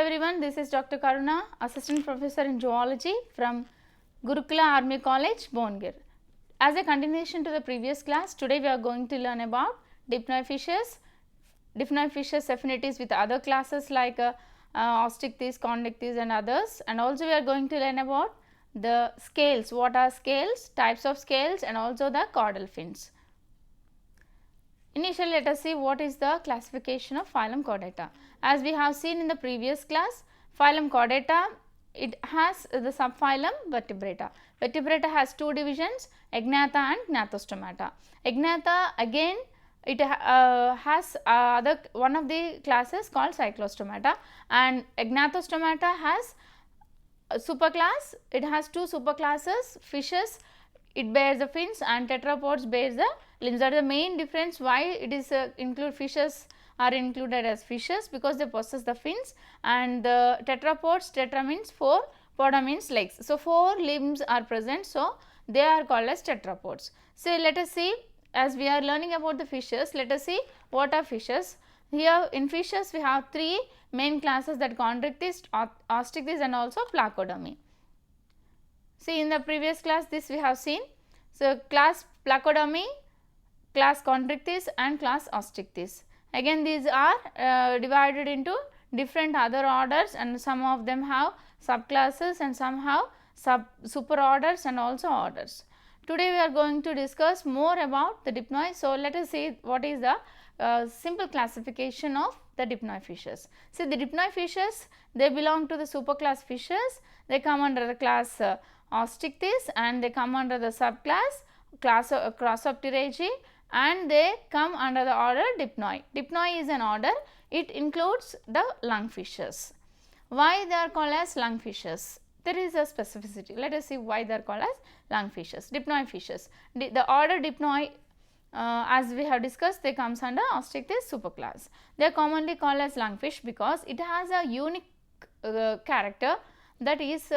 everyone, this is Dr. Karuna, Assistant Professor in Zoology from Gurukula Army College, Bongir. As a continuation to the previous class, today we are going to learn about Dipnoi fishes affinities with other classes like Osteichthyes, Condictyes and others, and also we are going to learn about the scales, what are scales, types of scales and also the caudal fins. Initially, let us see what is the classification of phylum Chordata. As we have seen in the previous class, phylum Chordata, it has the subphylum Vertebrata. Vertebrata has two divisions, Agnatha and Gnathostomata. Agnatha again it has one of the classes called Cyclostomata, and Gnathostomata has a superclass. It has two superclasses, fishes. It bears the fins and tetrapods bears the limbs. That is the main difference why it is fishes are included as fishes, because they possess the fins, and the tetrapods, tetra means 4, poda means legs. So, 4 limbs are present, so they are called as tetrapods. So, let us see, as we are learning about the fishes, let us see what are fishes. Here in fishes we have 3 main classes, that Condictyes, Osteichthyes and also Placodermi. See, in the previous class this we have seen. So, class Placodermi, class Condictyes and class Osteichthyes. Again these are divided into different other orders, and some of them have subclasses and some have super orders and also orders. Today we are going to discuss more about the Dipnoi. So, let us see what is the simple classification of the Dipnoi fishes. See, the Dipnoi fishes, they belong to the superclass fishes. They come under the class Osteichthyes and they come under the subclass class Crossopterygii, and they come under the order Dipnoi. Dipnoi is an order, it includes the lungfishes. Why they are called as lungfishes? There is a specificity. Let us see why they are called as lungfishes, Dipnoi fishes. The order Dipnoi, as we have discussed, they comes under Osteichthyes superclass. They are commonly called as lungfish because it has a unique character, that is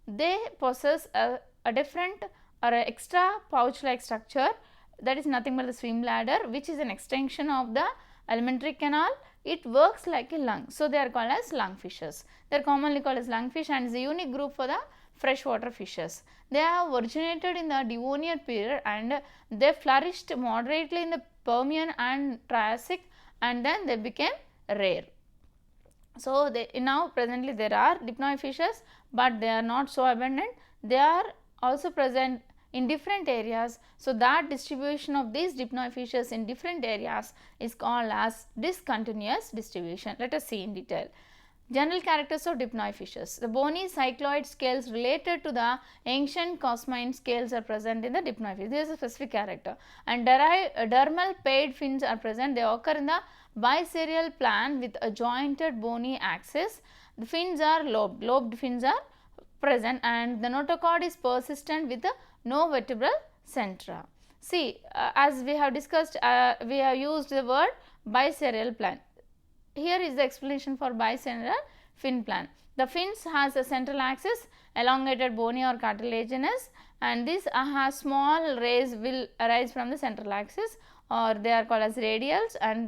they possess a different or a extra pouch like structure, that is nothing but the swim bladder, which is an extension of the alimentary canal. It works like a lung. So, they are called as lungfishes. They are commonly called as lungfish and is a unique group for the freshwater fishes. They have originated in the Devonian period and they flourished moderately in the Permian and Triassic, and then they became rare. So, now presently there are Dipnoi fishes, but they are not so abundant. They are also present in different areas. So, that distribution of these Dipnoi fishes in different areas is called as discontinuous distribution. Let us see in detail. General characters of Dipnoi fishes. The bony cycloid scales related to the ancient cosmine scales are present in the Dipnoi fish. This is a specific character, and dermal paired fins are present. They occur in the biserial plan with a jointed bony axis. The fins are lobed fins are present, and the notochord is persistent with no vertebral centra. See, as we have discussed, we have used the word biserial plan. Here is the explanation for biserial fin plan. The fins has a central axis, elongated bony or cartilaginous, and this has small rays will arise from the central axis, or they are called as radials, and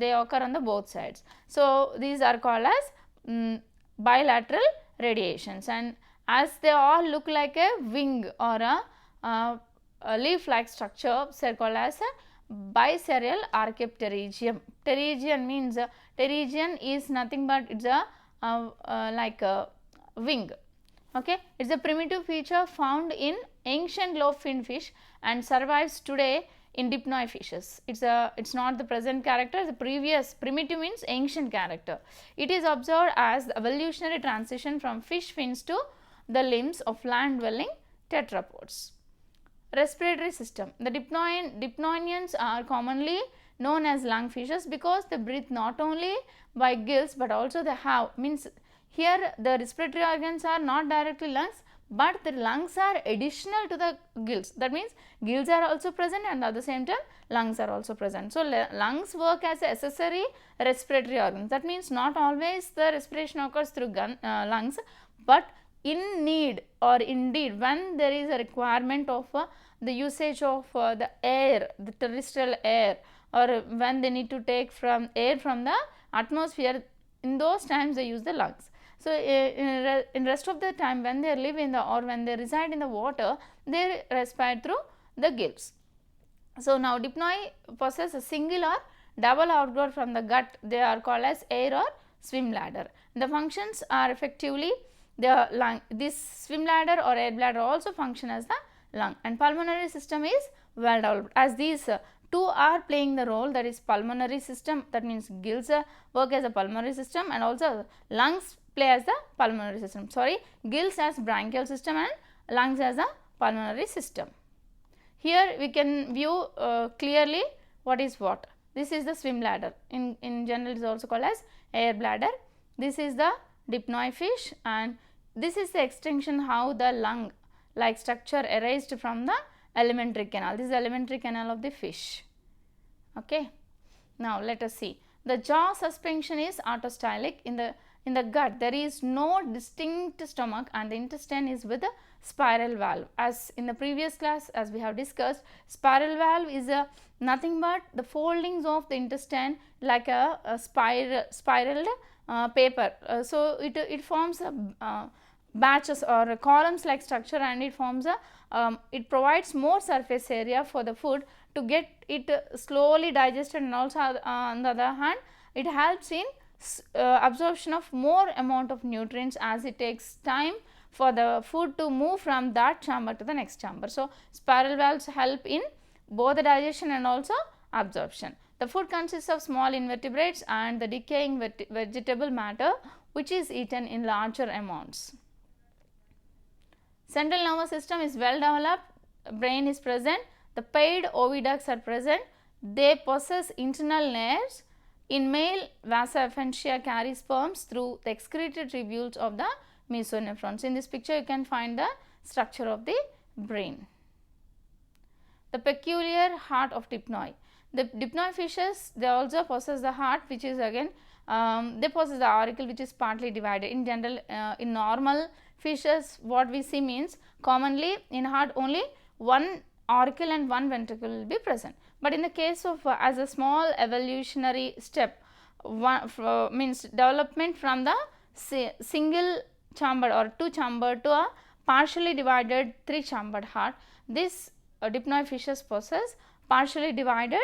they occur on the both sides. So, these are called as bilateral radiations, and as they all look like a wing or a leaf like structure, they are called as a biserial archipterygium. Pterygium means pterygium is nothing but it is a like a wing. Okay, it is a primitive feature found in ancient lobe fin fish and survives today in Dipnoi fishes. It's not the present character, the previous primitive means ancient character. It is observed as the evolutionary transition from fish fins to the limbs of land dwelling tetrapods. Respiratory system. The Dipnoians are commonly known as lungfishes because they breathe not only by gills but also they have, means here the respiratory organs are not directly lungs, but the lungs are additional to the gills. That means gills are also present and at the same time lungs are also present. So, lungs work as accessory respiratory organs. That means not always the respiration occurs through lungs, but in need or indeed when there is a requirement of the usage of the air, the terrestrial air, or when they need to take from air from the atmosphere, in those times they use the lungs. So, in rest of the time when they live in the or when they reside in the water, they respire through the gills. So, now Dipnoi possess a single or double outgrowth from the gut, they are called as air or swim bladder. The functions are effectively the lung. This swim bladder or air bladder also function as the lung, and pulmonary system is well developed, as these two are playing the role, that is pulmonary system, that means gills work as a pulmonary system, and also lungs play as the pulmonary system, gills as bronchial system and lungs as a pulmonary system. Here we can view clearly what is what. This is the swim bladder, in general it is also called as air bladder. This is the Dipnoi fish, and this is the extension how the lung like structure arised from the alimentary canal. This is the alimentary canal of the fish. Okay. Now, let us see. The jaw suspension is autostylic. In the gut there is no distinct stomach, and the intestine is with a spiral valve. As in the previous class, as we have discussed, spiral valve is nothing but the foldings of the intestine like a spiraled paper. So, it forms a batches or columns like structure, and it forms a it provides more surface area for the food to get it slowly digested, and also on the other hand it helps in absorption of more amount of nutrients, as it takes time for the food to move from that chamber to the next chamber. So, spiral valves help in both the digestion and also absorption. The food consists of small invertebrates and the decaying vegetable matter, which is eaten in larger amounts. Central nervous system is well developed, brain is present, the paired oviducts are present, they possess internal nerves. In male, vasa efferentia carries sperms through the excreted tubules of the mesonephrons. In this picture you can find the structure of the brain. The peculiar heart of Dipnoi. The Dipnoi fishes, they also possess the heart, which is again they possess the auricle, which is partly divided. In general, in normal fishes what we see means commonly in heart only one auricle and one ventricle will be present. But in the case of as a small evolutionary step, means development from the single chambered or two chambered to a partially divided three chambered heart, this Dipnoi fishes possess partially divided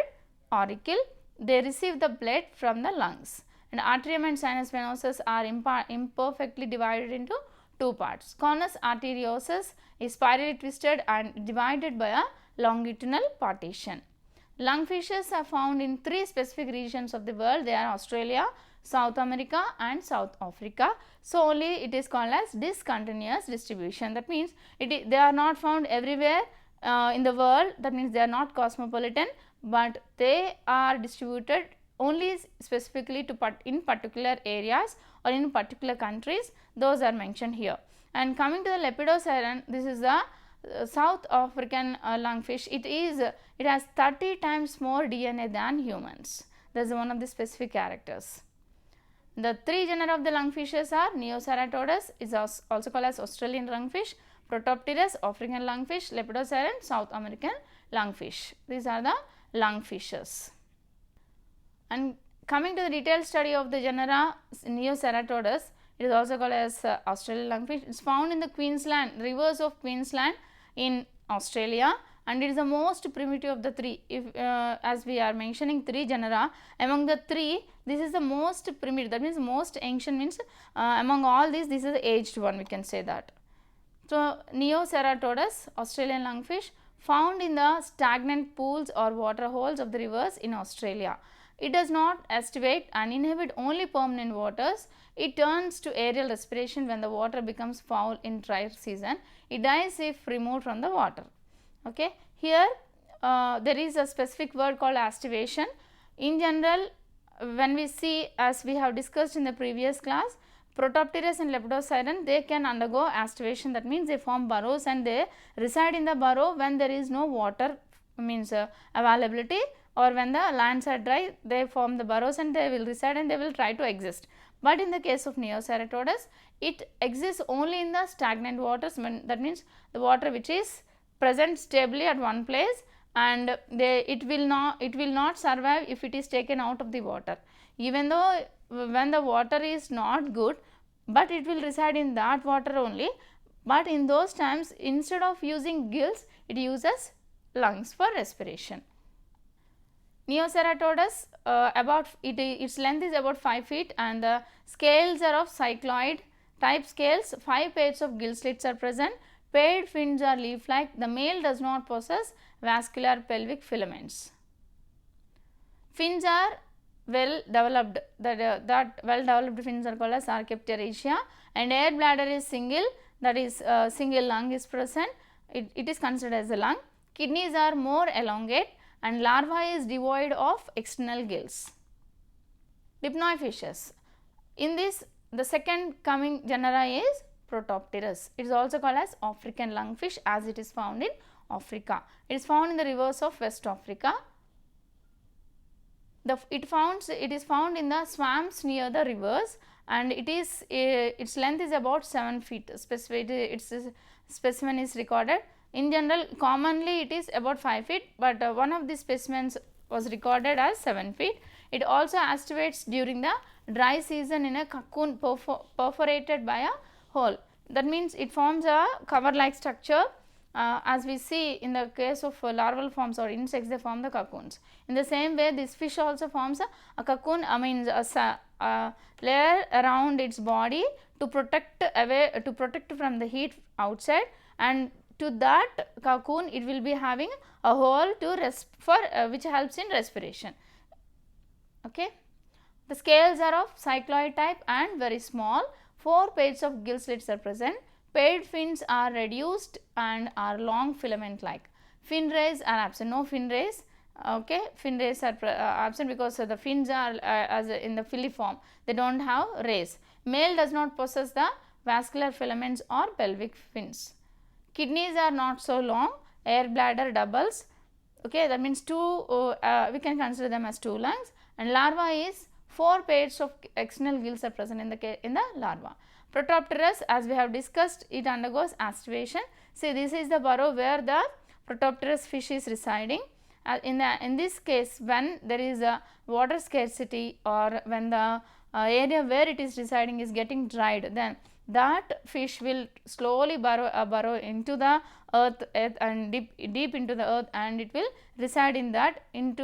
auricle. They receive the blood from the lungs, and atrium and sinus venosus are imperfectly divided into two parts. Conus arteriosus is spirally twisted and divided by a longitudinal partition. Lungfishes are found in three specific regions of the world. They are Australia, South America and South Africa. So, only it is called as discontinuous distribution. That means they are not found everywhere in the world, that means they are not cosmopolitan, but they are distributed only specifically to in particular areas or in particular countries. Those are mentioned here. And coming to the Lepidosiren, this is the South African lungfish. It has 30 times more DNA than humans. That is one of the specific characters. The three genera of the lungfishes are Neoceratodus, is also called as Australian lungfish, Protopterus, African lungfish, Lepidosiren, South American lungfish. These are the lungfishes. And coming to the detailed study of the genera Neoceratodus, it is also called as Australian lungfish. It is found in the Queensland, rivers of Queensland in Australia, and it is the most primitive of the three. If as we are mentioning three genera, among the three, this is the most primitive, that means most ancient, means among all these, this is the aged one, we can say that. So, Neoceratodus, Australian lungfish, found in the stagnant pools or water holes of the rivers in Australia. It does not aestivate and inhabit only permanent waters. It turns to aerial respiration when the water becomes foul in dry season. It dies if removed from the water. Okay. Here there is a specific word called aestivation. In general, when we see, as we have discussed in the previous class, Protopterus and Lepidosiren, they can undergo aestivation. That means they form burrows and they reside in the burrow when there is no water, means availability, or when the lands are dry, they form the burrows and they will reside and they will try to exist. But in the case of Neoceratodus, it exists only in the stagnant waters, that means the water which is present stably at one place, and it will not survive if it is taken out of the water. Even though when the water is not good, but it will reside in that water only, but in those times instead of using gills it uses lungs for respiration. Neoceratodus, its length is about 5 feet and the scales are of cycloid type scales. 5 pairs of gill slits are present. Paired fins are leaf like. The male does not possess vascular pelvic filaments. Fins are well developed, that well developed fins are called as Archaepterygia, and air bladder is single, that is single lung is present, it is considered as a lung. Kidneys are more elongate and larva is devoid of external gills. Dipnoi fishes. In this, the second coming genera is Protopterus. It is also called as African lungfish as it is found in Africa. It is found in the rivers of West Africa. It is found in the swamps near the rivers, and its length is about 7 feet. Its specimen is recorded. In general, commonly it is about 5 feet, but one of the specimens was recorded as 7 feet. It also aestivates during the dry season in a cocoon perforated by a hole. That means it forms a cover like structure. As we see in the case of larval forms or insects, they form the cocoons. In the same way, this fish also forms a cocoon, a layer around its body to protect from the heat outside, and to that cocoon it will be having a hole to which helps in respiration. Okay. The scales are of cycloid type and very small. 4 pairs of gill slits are present. Paired fins are reduced and are long filament like. Fin rays are absent, no fin rays. Okay, fin rays are absent because the fins are as in the filiform, they do not have rays. Male does not possess the vascular filaments or pelvic fins. Kidneys are not so long. Air bladder doubles. Okay, that means we can consider them as 2 lungs, and larva is 4 pairs of external gills are present in the larva. Protopterus, as we have discussed, it undergoes aestivation. See, this is the burrow where the Protopterus fish is residing. In this case, when there is a water scarcity or when the area where it is residing is getting dried, then that fish will slowly burrow into the earth and deep into the earth, and it will reside in that and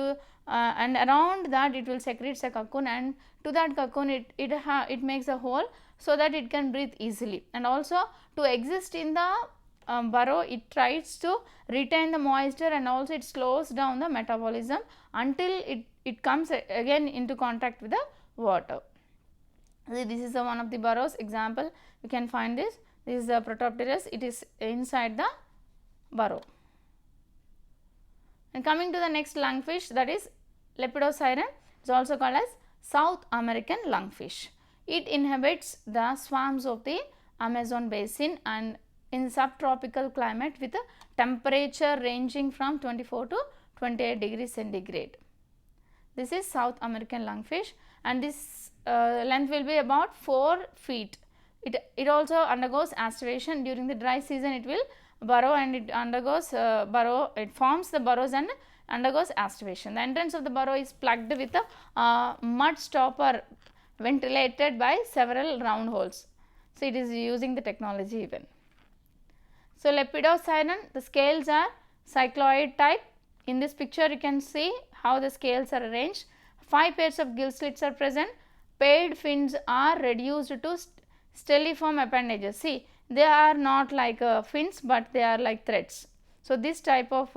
around that it will secrete a cocoon, and to that cocoon it makes a hole so that it can breathe easily. And also to exist in the burrow, it tries to retain the moisture, and also it slows down the metabolism until it comes again into contact with the water. This is one of the burrows example. You can find this. This is the Protopterus. It is inside the burrow. And coming to the next lungfish, that is Lepidosiren. It is also called as South American lungfish. It inhabits the swamps of the Amazon basin and in subtropical climate with a temperature ranging from 24 to 28 degrees centigrade. This is South American lungfish, and this length will be about 4 feet. It also undergoes aestivation. During the dry season it will burrow, and it undergoes it forms the burrows and undergoes aestivation. The entrance of the burrow is plugged with a mud stopper ventilated by several round holes. So, it is using the technology even. So, Lepidosiren, the scales are cycloid type. In this picture you can see how the scales are arranged. 5 pairs of gill slits are present. Paired fins are reduced to stelliform appendages. See, they are not like fins, but they are like threads. So, this type of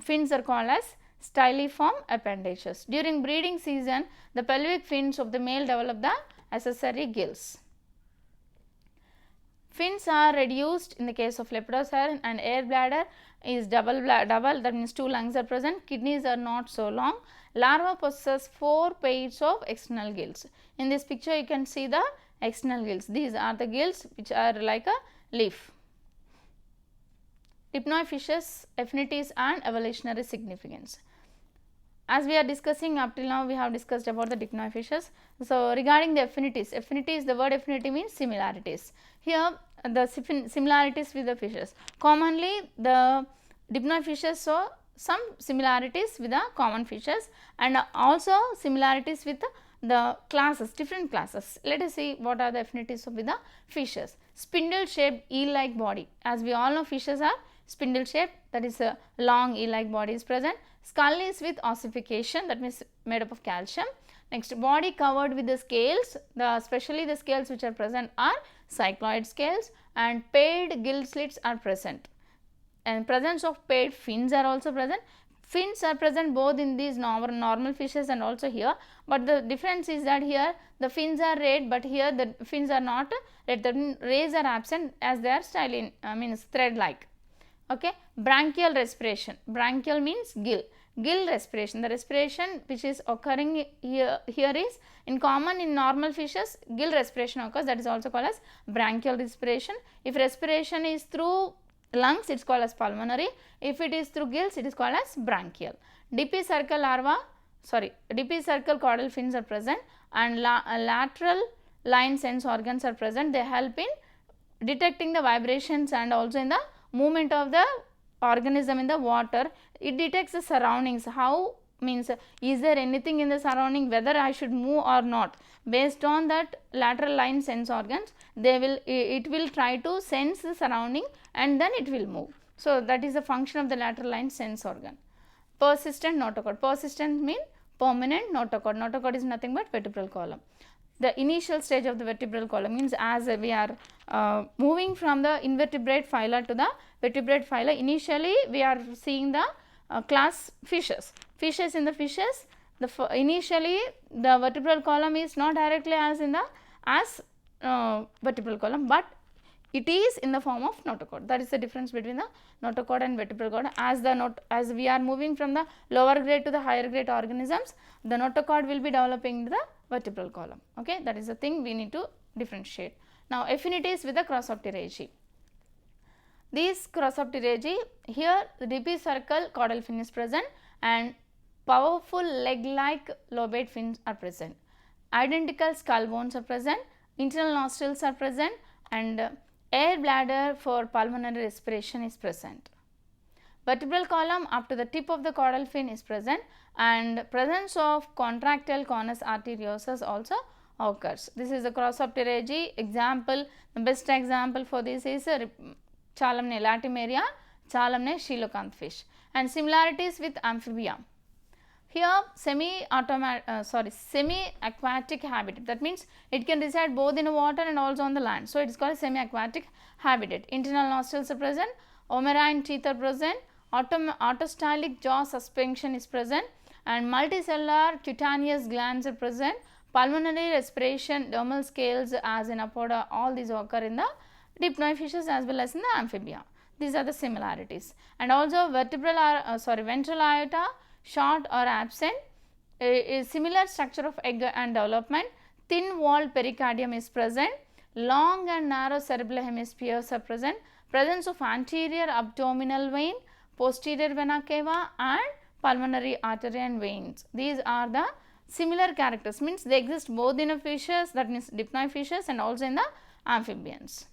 fins are called as styliform appendages. During breeding season, the pelvic fins of the male develop the accessory gills. Fins are reduced in the case of Lepidosiren, and air bladder is double, that means 2 lungs are present. Kidneys are not so long. Larva possesses 4 pairs of external gills. In this picture you can see the external gills. These are the gills which are like a leaf. Dipnoi fishes, affinities and evolutionary significance. As we are discussing up till now, we have discussed about the Dipnoi fishes. So, regarding the affinities, the word affinity means similarities. Here the similarities with the fishes. Commonly the Dipnoi fishes show some similarities with the common fishes, and also similarities with the classes, different classes. Let us see what are the affinities with the fishes. Spindle shaped eel like body, as we all know fishes are spindle shaped, that is a long eel like body is present. Skull is with ossification, that means made up of calcium. Next, body covered with the scales, especially the scales which are present are cycloid scales, and paired gill slits are present, and presence of paired fins are also present. Fins are present both in these normal fishes and also here, but the difference is that here the fins are red, but here the fins are not red, the rays are absent as they are styline, means thread like. Okay. Branchial respiration, branchial means gill, gill respiration, the respiration which is occurring here is in common in normal fishes, gill respiration occurs, that is also called as branchial respiration. If respiration is through lungs, it is called as pulmonary. If it is through gills, it is called as branchial. Dippy circle dippy circle caudal fins are present, and lateral line sense organs are present. They help in detecting the vibrations and also in the movement of the organism in the water. It detects the surroundings, how means is there anything in the surrounding, whether I should move or not. Based on that lateral line sense organs, it will try to sense the surrounding and then it will move. So, that is the function of the lateral line sense organ. Persistent notochord, persistent mean permanent notochord, notochord is nothing but vertebral column. The initial stage of the vertebral column means as we are moving from the invertebrate phyla to the vertebrate phyla, initially we are seeing the class fishes. Fishes in the fishes, initially the vertebral column is not directly as in the vertebral column, but it is in the form of notochord. That is the difference between the notochord and vertebral cord. As we are moving from the lower grade to the higher grade organisms, the notochord will be developing the vertebral column. Okay, that is the thing we need to differentiate. Now, affinities with the Crossopterygii. These Crossopterygii, here the dippy circle caudal fin is present and powerful leg like lobate fins are present. Identical skull bones are present, internal nostrils are present, and air bladder for pulmonary respiration is present. Vertebral column up to the tip of the caudal fin is present, and presence of contractile conus arteriosus also occurs. This is the Crossopterygii example. The best example for this is Chalamne latimeria, Chalamne coelacanth fish, and similarities with amphibia. Here semi-aquatic habitat, that means it can reside both in the water and also on the land. So, it is called semi-aquatic habitat. Internal nostrils are present, omerine teeth are present, autostylic jaw suspension is present, and multicellular cutaneous glands are present. Pulmonary respiration, dermal scales as in apoda, all these occur in the dipnoi fishes as well as in the amphibia. These are the similarities. And also ventral aorta short or absent, a similar structure of egg and development, thin walled pericardium is present, long and narrow cerebral hemispheres are present, presence of anterior abdominal vein, posterior vena cava and pulmonary artery and veins. These are the similar characters, means they exist both in the fishes, that means dipnoi fishes, and also in the amphibians.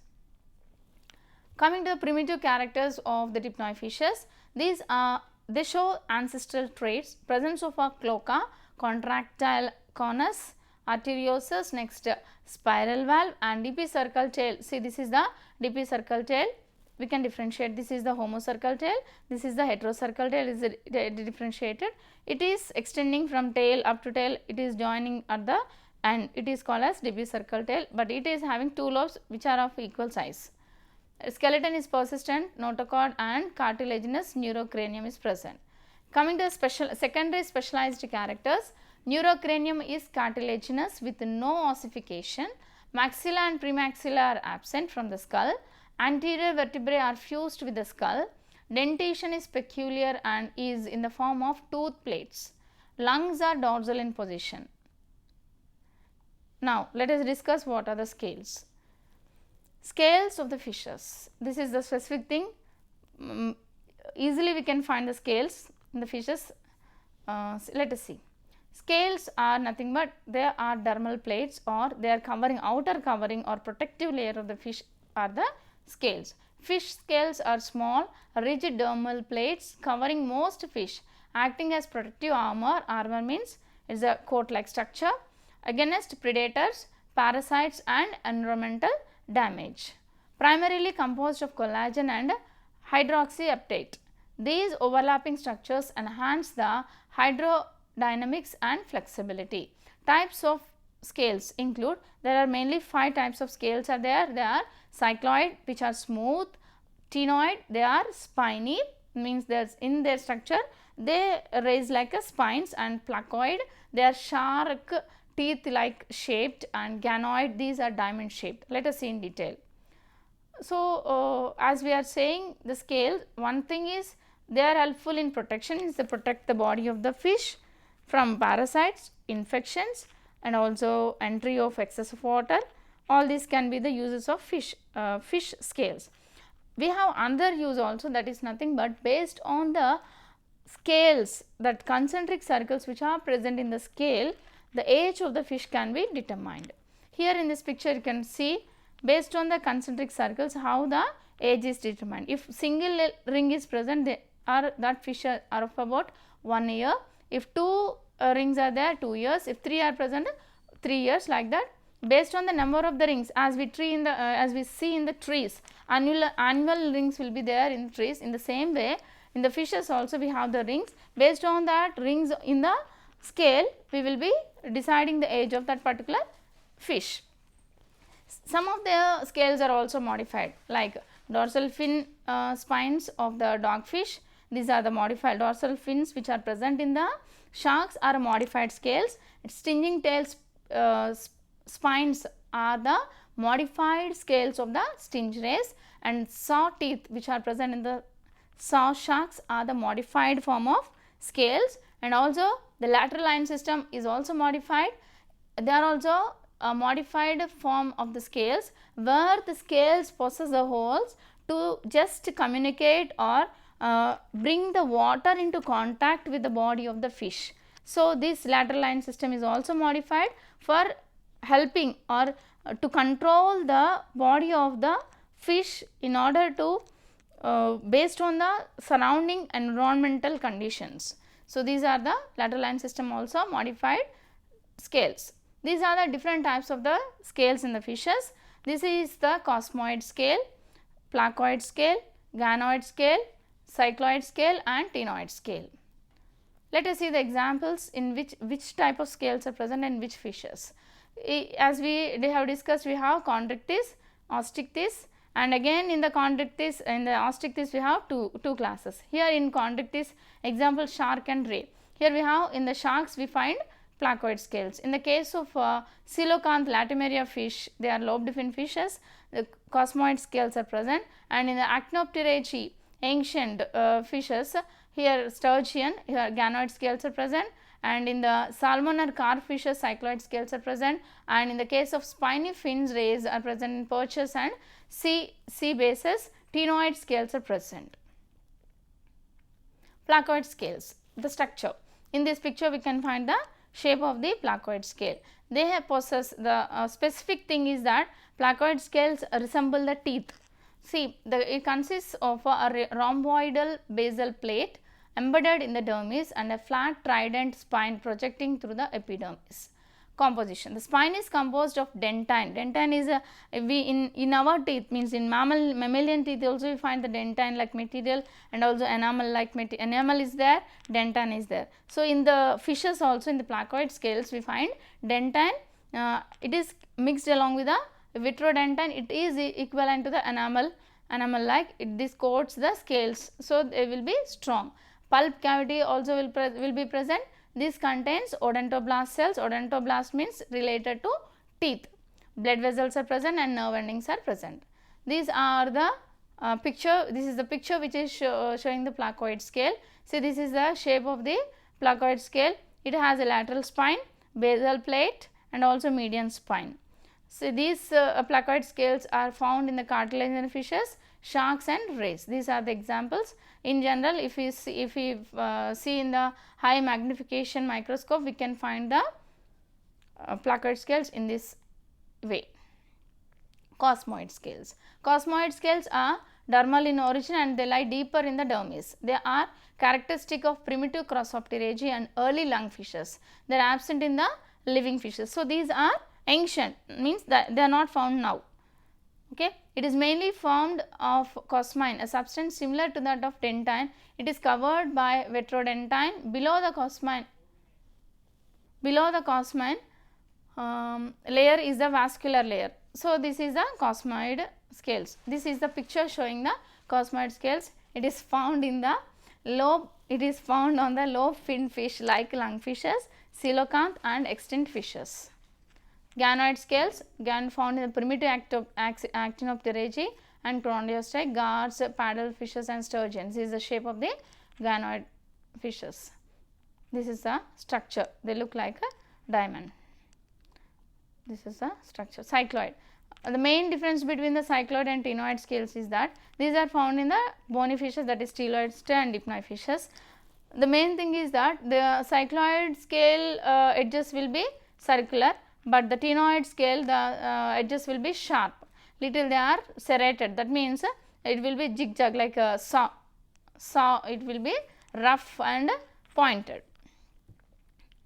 Coming to the primitive characters of the dipnoi fishes, they show ancestral traits, presence of a cloaca, contractile conus arteriosus, next spiral valve and dippy circle tail. See, this is the dippy circle tail, we can differentiate. This is the homocircle tail, this is the heterocircle tail, is differentiated. It is extending from tail up to tail, it is joining at the end, it is called as dippy circle tail, but it is having two lobes which are of equal size. Skeleton is persistent, notochord and cartilaginous neurocranium is present. Coming to secondary specialized characters, neurocranium is cartilaginous with no ossification, maxilla and premaxilla are absent from the skull, anterior vertebrae are fused with the skull, dentation is peculiar and is in the form of tooth plates, lungs are dorsal in position. Now, let us discuss what are the scales. Scales of the fishes, this is the specific thing, easily we can find the scales in the fishes. Let us see. Scales are nothing but they are dermal plates, or they are covering, outer covering or protective layer of the fish are the scales. Fish scales are small rigid dermal plates covering most fish, acting as protective armor. Armor means it is a coat like structure. against predators, parasites and environmental damage. Primarily composed of collagen and hydroxyapatite. These overlapping structures enhance the hydrodynamics and flexibility. Types of scales include, there are mainly 5 types of scales are there. They are cycloid, which are smooth; ctenoid, they are spiny, means there's in their structure they raise like a spines; and placoid, they are shark teeth like shaped; and ganoid, these are diamond shaped. Let us see in detail. So, as we are saying the scale, one thing is they are helpful in protection, is they protect the body of the fish from parasites, infections and also entry of excess of water. All these can be the uses of fish scales. We have another use also, that is nothing but based on the scales, that concentric circles which are present in the scale, the age of the fish can be determined. Here in this picture you can see, based on the concentric circles, how the age is determined. If single ring is present, they are, that fish are of about 1 year. If 2 rings are there, 2 years. If 3 are present, 3 years, like that. Based on the number of the rings, as we see in the trees, annual rings will be there in the trees. In the same way, in the fishes also we have the rings. Based on that rings in the scale, we will be deciding the age of that particular fish. Some of the scales are also modified, like dorsal fin spines of the dogfish. These are the modified dorsal fins which are present in the sharks are modified scales. Stinging tails spines are the modified scales of the stingrays, and saw teeth which are present in the saw sharks are the modified form of scales. And also the lateral line system is also modified. They are also a modified form of the scales, where the scales possess the holes to just communicate or bring the water into contact with the body of the fish. So, this lateral line system is also modified for helping or to control the body of the fish in order to based on the surrounding environmental conditions. So, these are the lateral line system also modified scales. These are the different types of the scales in the fishes. This is the cosmoid scale, placoid scale, ganoid scale, cycloid scale and ctenoid scale. Let us see the examples in which type of scales are present in which fishes. As we have discussed, we have chondrichthyes, osteichthyes, and again in the chondrichthyes, in the osteichthyes we have two classes. Here in chondrichthyes, example shark and ray. Here we have, in the sharks we find placoid scales. In the case of coelacanth latimeria fish, they are lobed fin fishes, the cosmoid scales are present. And in the actinopterygii, ancient fishes, here sturgeon, here ganoid scales are present. And in the salmon or carp fishes, cycloid scales are present. And in the case of spiny fins rays are present in perches and sea bases, ctenoid scales are present. Placoid scales, the structure. In this picture we can find the shape of the placoid scale. They have possess the specific thing is that placoid scales resemble the teeth. See, it consists of a rhomboidal basal plate embedded in the dermis and a flat trident spine projecting through the epidermis. Composition. The spine is composed of dentine. Dentine is in our teeth, means in mammalian teeth also we find the dentine like material, and also enamel like material. Enamel is there, dentine is there. So, in the fishes also, in the placoid scales we find dentine, it is mixed along with the vitrodentine, it is equivalent to the enamel like this coats the scales. So, they will be strong. Pulp cavity also will be present. This contains odontoblast cells. Odontoblast means related to teeth. Blood vessels are present and nerve endings are present. These are the picture. This is the picture which is showing the placoid scale. See, this is the shape of the placoid scale. It has a lateral spine, basal plate and also median spine. So, these placoid scales are found in the cartilaginous fishes, sharks and rays. These are the examples. In general, if we see in the high magnification microscope, we can find the placoid scales in this way. Cosmoid scales. Cosmoid scales are dermal in origin and they lie deeper in the dermis. They are characteristic of primitive crossopterygii and early lung fishes. They are absent in the living fishes. So, these are ancient, means that they are not found now. Okay. It is mainly formed of cosmine, a substance similar to that of dentine. It is covered by vetrodentine. Below the cosmine layer is the vascular layer. So, this is the cosmoid scales. This is the picture showing the cosmoid scales. It is found in the lobe, it is found on the lobe fin fish like lungfishes, coelacanth and extinct fishes. Ganoid scales, again found in the primitive actinopterygii and chondrostei, guards, paddlefishes and sturgeons. This is the shape of the ganoid fishes. This is the structure, they look like a diamond. This is the structure. Cycloid. The main difference between the cycloid and ctenoid scales is that these are found in the bony fishes, that is steloid and dipnoi fishes. The main thing is that the cycloid scale edges will be circular, but the ctenoid scale the edges will be sharp, little they are serrated, that means it will be zigzag like a saw, it will be rough and pointed.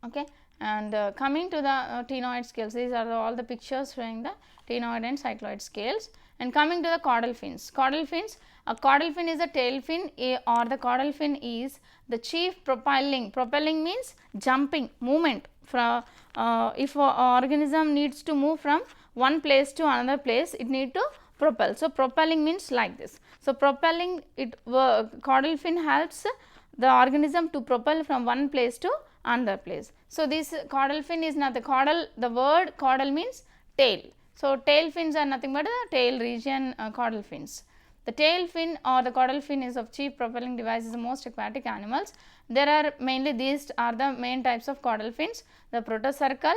Okay. And coming to the ctenoid scales, these are all the pictures showing the ctenoid and cycloid scales. And coming to the caudal fins, a caudal fin is a tail fin, or the caudal fin is the chief propelling means jumping movement. From if an organism needs to move from one place to another place, it need to propel. So, propelling means like this. So, propelling caudal fin helps the organism to propel from one place to another place. So, this caudal fin is not the caudal, the word caudal means tail. So, tail fins are nothing but the tail region caudal fins. The tail fin or the caudal fin is of chief propelling devices of most aquatic animals. There are mainly these are the main types of caudal fins: the protocircle,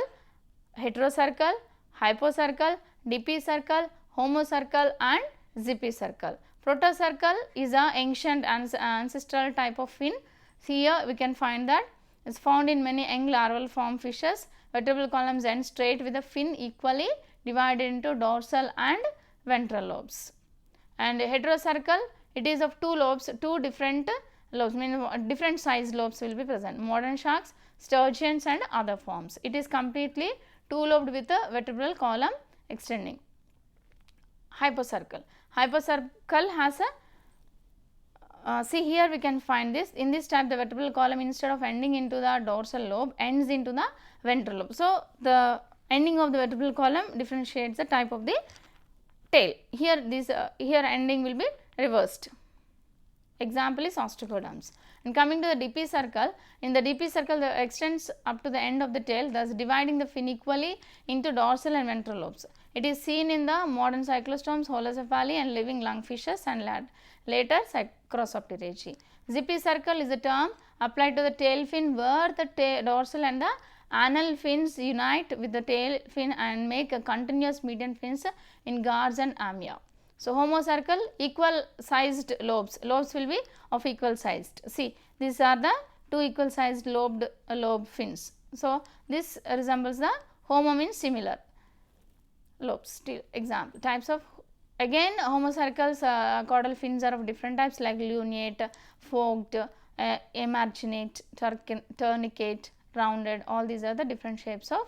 heterocircle, hypocircle, dipicircle, homocircle and zipicircle. Protocircle is a ancient ancestral type of fin. Here we can find that is found in many young larval form fishes. Vertebral columns end straight with the fin equally divided into dorsal and ventral lobes. And heterocircle, it is of two lobes, two different lobes, means different size lobes will be present. Modern sharks, sturgeons and other forms. It is completely two lobed with a vertebral column extending. Hypocircle has a see here we can find this. In this type, the vertebral column instead of ending into the dorsal lobe ends into the ventral lobe. So, the ending of the vertebral column differentiates the type of the tail. Here this here ending will be reversed. Example is ostracoderms. And coming to the dipicircle, in the dipicircle the extends up to the end of the tail, thus dividing the fin equally into dorsal and ventral lobes. It is seen in the modern cyclostomes, holocephali and living lungfishes and later Crossopterygii. Zipicircle is a term applied to the tail fin where the dorsal and the anal fins unite with the tail fin and make a continuous median fins in guards and amia. So, homocircle, equal sized lobes will be of equal sized. See, these are the two equal sized lobe fins. So, this resembles the homo means similar lobes. Example types of again homocircles caudal fins are of different types like lunate, forked, emarginate, tourniquet, rounded, all these are the different shapes of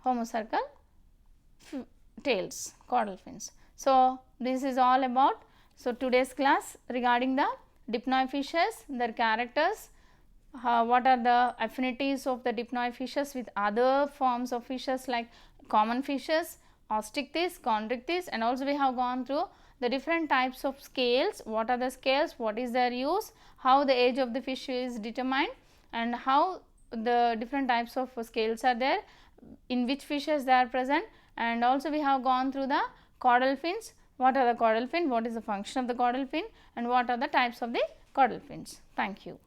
homocircle tails, caudal fins. So, this is all about today's class regarding the dipnoi fishes, their characters, what are the affinities of the dipnoi fishes with other forms of fishes like common fishes, osteichthyes, chondrichthyes, and also we have gone through the different types of scales, what are the scales, what is their use, how the age of the fish is determined and how the different types of scales are there, in which fishes they are present, and also we have gone through the caudal fins, what are the caudal fin, what is the function of the caudal fin and what are the types of the caudal fins. Thank you.